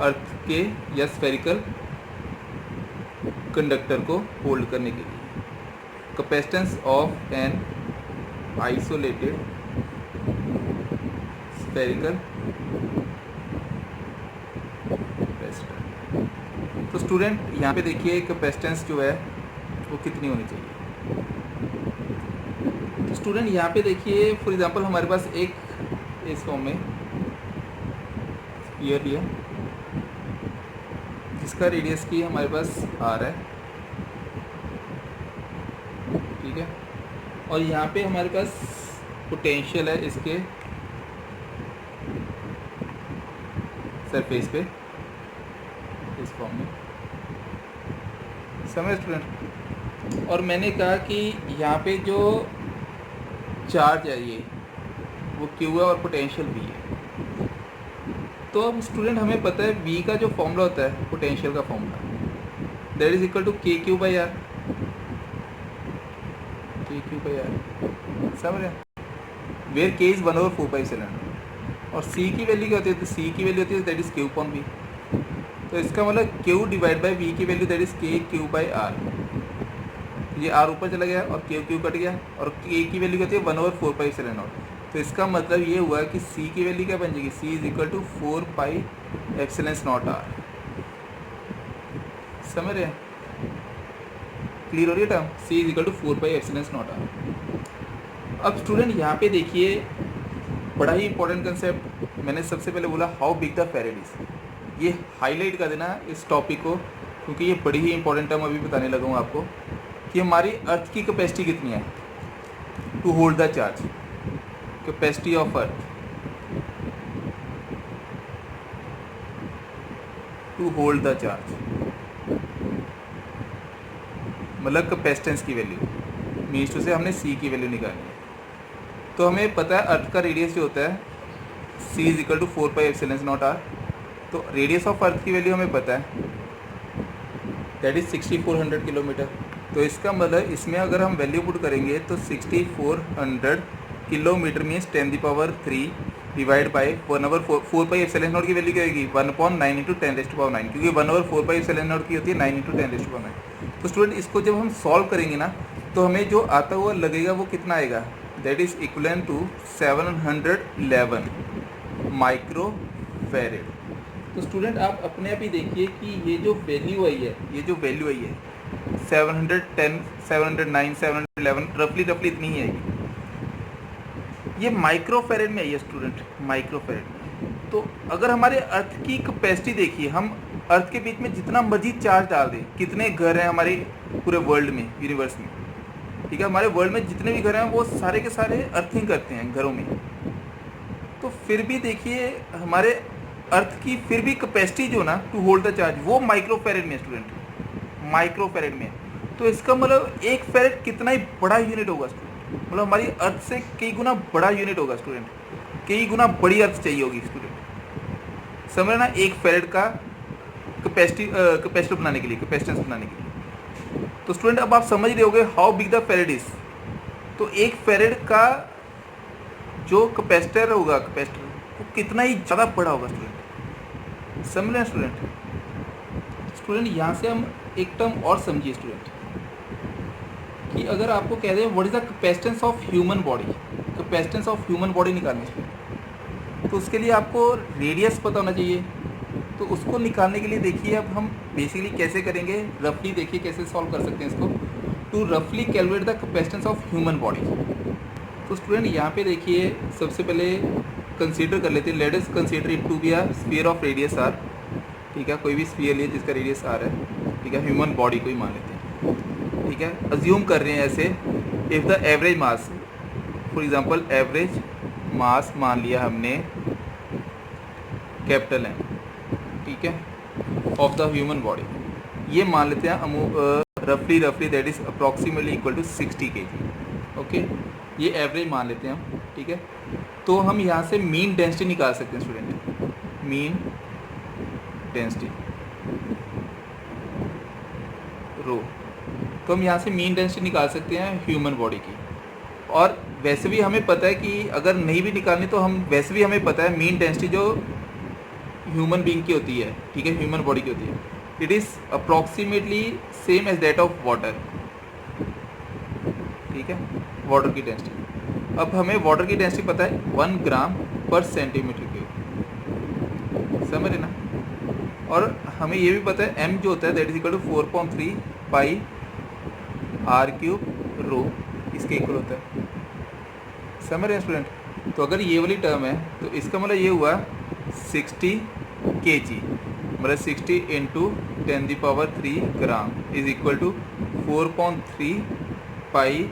अर्थ के या स्फेरिकल कंडक्टर को होल्ड करने के लिए। Capacitance of an isolated spherical capacitor. तो स्टूडेंट यहाँ पे देखिए कैपेसिटेंस जो है वो कितनी होनी चाहिए। तो स्टूडेंट यहाँ पे देखिए फॉर एग्जांपल हमारे पास एक इस फॉर्म में स्फीयर लिया जिसका रेडियस की हमारे पास आर है, ठीक है, और यहाँ पे हमारे पास पोटेंशियल है इसके सरफेस पे इस फॉर्म में, समझ स्टूडेंट। और मैंने कहा कि यहाँ पे जो चार्ज है ये वो क्यू है और पोटेंशियल वी है। तो अब स्टूडेंट हमें पता है वी का जो फॉर्मूला होता है पोटेंशियल का formula that is equal to K Q by R, K Q by R, समझ रहे हैं, वेयर के इज 1/4πε और सी की वैल्यू क्या होती है, तो सी की वैल्यू होती है that is Q upon V. तो इसका मतलब क्यू डिवाइड बाई वी की value that is K Q by R. ये आर ऊपर चला गया और क्यू क्यू कट गया और के की वैल्यू क्या होती है 1/4πε। तो इसका मतलब ये हुआ कि सी की वैल्यू क्या बन जाएगी, C is equal to 4πε0 R. समझ रहे हैं, क्लियर हो रही है term, C is equal to 4πε0 R. अब स्टूडेंट यहाँ पे देखिए बड़ा ही इंपॉर्टेंट कंसेप्ट, मैंने सबसे पहले बोला how big the farad is, ये हाईलाइट कर देना इस टॉपिक को क्योंकि ये बड़ी ही इंपॉर्टेंट टर्म अभी बताने लगा हूँ आपको कि हमारी अर्थ की कैपेसिटी कितनी है to hold the charge, capacity of earth to hold the charge, मतलब कैपेसिटेंस की वैल्यू मीन्स टू से हमने सी की वैल्यू निकालनी है। तो हमें पता है अर्थ का रेडियस जो होता है सी इज इक्वल टू 4πε0 आर। तो रेडियस ऑफ अर्थ की वैल्यू हमें पता है दैट इज 6400 किलोमीटर। तो इसका मतलब इसमें अगर हम वैल्यू पुट करेंगे तो 6400 किलोमीटर मीन्स 10⁻³ डिवाइड बाई 1/4πε0 की वैल्यू क्या होगी 1/9 × 10⁻⁹, क्योंकि 1/4πε0 की होती है 9 × 10⁻⁹। तो स्टूडेंट इसको जब हम सॉल्व करेंगे ना तो हमें जो आता हुआ लगेगा वो कितना आएगा, that is equivalent to 711 microfarad. तो स्टूडेंट आप अपने आप ही देखिए कि ये जो वैल्यू आई है, ये जो वैल्यू आई है 710, 709, 711 रफली इतनी ही आएगी। ये माइक्रोफैरेड में आई है स्टूडेंट, माइक्रोफैरेड में। तो अगर हमारे अर्थ की कैपेसिटी देखिए, हम अर्थ के बीच में जितना मर्जी चार्ज डाल दें, कितने घर हैं हमारे पूरे वर्ल्ड में, यूनिवर्स में, ठीक है, हमारे वर्ल्ड में जितने भी घर हैं वो सारे के सारे अर्थिंग करते हैं घरों में। तो फिर भी देखिए हमारे अर्थ की फिर भी कैपेसिटी जो ना टू होल्ड द चार्ज वो माइक्रोफैरेड में स्टूडेंट, माइक्रोफैरेड में। तो इसका मतलब एक फैरेड कितना ही बड़ा यूनिट होगा स्टूडेंट, मतलब हमारी अर्थ से कई गुना बड़ा यूनिट होगा स्टूडेंट, कई गुना बड़ी अर्थ चाहिए होगी स्टूडेंट, समझ ना, एक फैरेड का कैपेसिटी बनाने के लिए, कैपेसिटेंस बनाने के लिए। तो स्टूडेंट अब आप समझ रहे होगे how big the farad is. तो एक फैरेड का जो कैपेसिटर होगा, कैपेसिटर वो कितना ही ज़्यादा बड़ा होगा स्टूडेंट, समझ रहे हैं स्टूडेंट। स्टूडेंट यहाँ से हम एक टर्म और समझिए स्टूडेंट कि अगर आपको कह दें what is the capacitance of human body, capacitance of human body निकालनी है तो उसके लिए आपको रेडियस पता होना चाहिए। तो उसको निकालने के लिए देखिए अब हम बेसिकली कैसे करेंगे, रफली देखिए कैसे सॉल्व कर सकते हैं इसको, टू रफली calculate the capacitance of human body. तो स्टूडेंट यहाँ पे देखिए सबसे पहले कंसीडर कर लेते हैं, let us consider it to be a sphere of radius R, ठीक है, कोई भी स्फीयर लिए जिसका रेडियस आर है, ठीक है, ह्यूमन बॉडी को ही मान लेते हैं, ठीक है। अज्यूम कर रहे हैं ऐसे, if the average mass, for example average mass मान लिया हमने कैपिटल एम, ठीक है, ऑफ द ह्यूमन बॉडी, ये मान लेते हैं रफली that is approximately equal to 60 kg, okay, ये एवरेज मान लेते हैं हम, ठीक है। तो हम यहाँ से मीन डेंसिटी निकाल सकते हैं स्टूडेंट, मीन डेंसिटी रो। तो हम यहाँ से मीन डेंसिटी निकाल सकते हैं ह्यूमन बॉडी की। और वैसे भी हमें पता है कि अगर नहीं भी निकालनी तो हम वैसे भी हमें पता है मीन डेंसिटी जो ह्यूमन बीइंग की होती है, ठीक है, ह्यूमन बॉडी की होती है, it is approximately same as that of water, ठीक है, वाटर की डेंसिटी। अब हमें वाटर की डेंसिटी पता है 1 ग्राम पर सेंटीमीटर क्यूब, समझ रहे ना, और हमें ये भी पता है m जो होता है that is equal to 4.3 pi R cube rho इसके इक्वल होता है। समझ रहे हैं स्टूडेंट? तो अगर ये वाली टर्म है तो इसका मतलब ये हुआ 60 kg, मतलब 60 into 10⁻³ gram is equal to 4.3 pi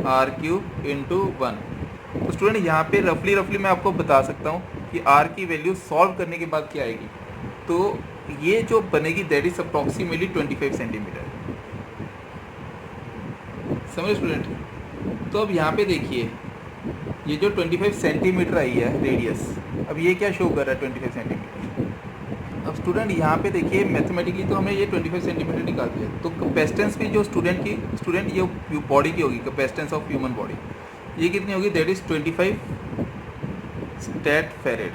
R cube into 1। तो स्टूडेंट यहाँ पे रफली मैं आपको बता सकता हूँ कि आर की वैल्यू सॉल्व करने के बाद क्या आएगी। तो ये जो बनेगी दैट इज अप्रॉक्सीमेटली 25 सेंटीमीटर। समझे स्टूडेंट? तो अब यहाँ पे देखिए ये जो 25 सेंटीमीटर आई है रेडियस, अब ये क्या शो कर रहा है 25 सेंटीमीटर। अब स्टूडेंट यहाँ पे देखिए मैथमेटिकली तो हमें ये 25 सेंटीमीटर निकाल दिया, तो कैपेसिटेंस भी जो स्टूडेंट ये बॉडी की होगी, कैपेसिटेंस ऑफ ह्यूमन बॉडी, ये कितनी होगी दैट इज 25 स्टैट फेरेड।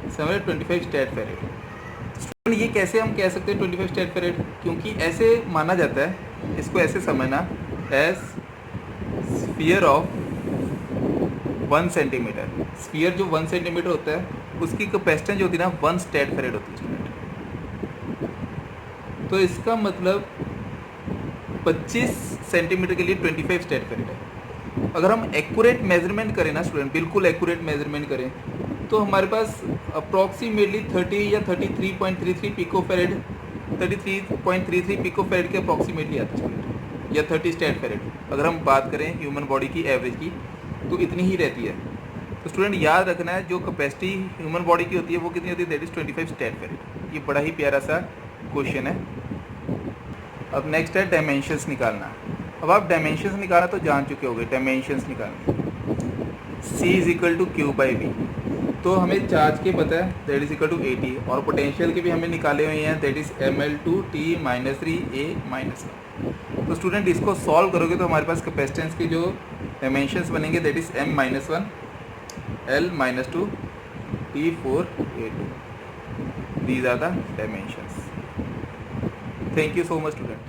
समझे? 25 स्टैट फेरेड। स्टूडेंट ये कैसे हम कह सकते हैं 25 स्टैट फेरेड, क्योंकि ऐसे माना जाता है, इसको ऐसे समझना as sphere of 1 centimetre. Sphere जो 1 सेंटीमीटर होता है उसकी कैपेसिटेंस जो होती है ना 1 स्टैट फेरेड होती है स्टूडेंट। तो इसका मतलब 25 सेंटीमीटर के लिए 25 स्टैट फेरेड है। अगर हम एक्यूरेट मेजरमेंट करें ना स्टूडेंट, बिल्कुल एक्यूरेट मेजरमेंट करें, तो हमारे पास अप्रॉक्सीमेटली 30 या 33.33 पिको फेरेड, 33.33 पिको फेरेड के अप्रॉक्सीमेटली आता है स्टूडेंट, या 30 स्टैट फेरेड। अगर हम बात करें ह्यूमन बॉडी की एवरेज की तो इतनी ही रहती है। तो स्टूडेंट याद रखना है जो कैपेसिटी ह्यूमन बॉडी की होती है वो कितनी होती है दैट इज 25 स्टैट फेरेड। ये बड़ा ही प्यारा सा क्वेश्चन है। अब नेक्स्ट है डायमेंशंस निकालना। अब आप डायमेंशंस निकालना तो जान चुके होंगे, डायमेंशंस निकालना C is equal to Q by V. तो हमें चार्ज के पता है दैट इज इक्वल टू 80, और पोटेंशियल के भी हमें निकाले हुए हैं दैट इज ml2T-3A-1। तो स्टूडेंट इसको सॉल्व करोगे तो हमारे पास कैपेसिटेंस के जो डायमेंशंस बनेंगे that is m-1 L-2 T4A2। These are the dimensions. Thank you so much student.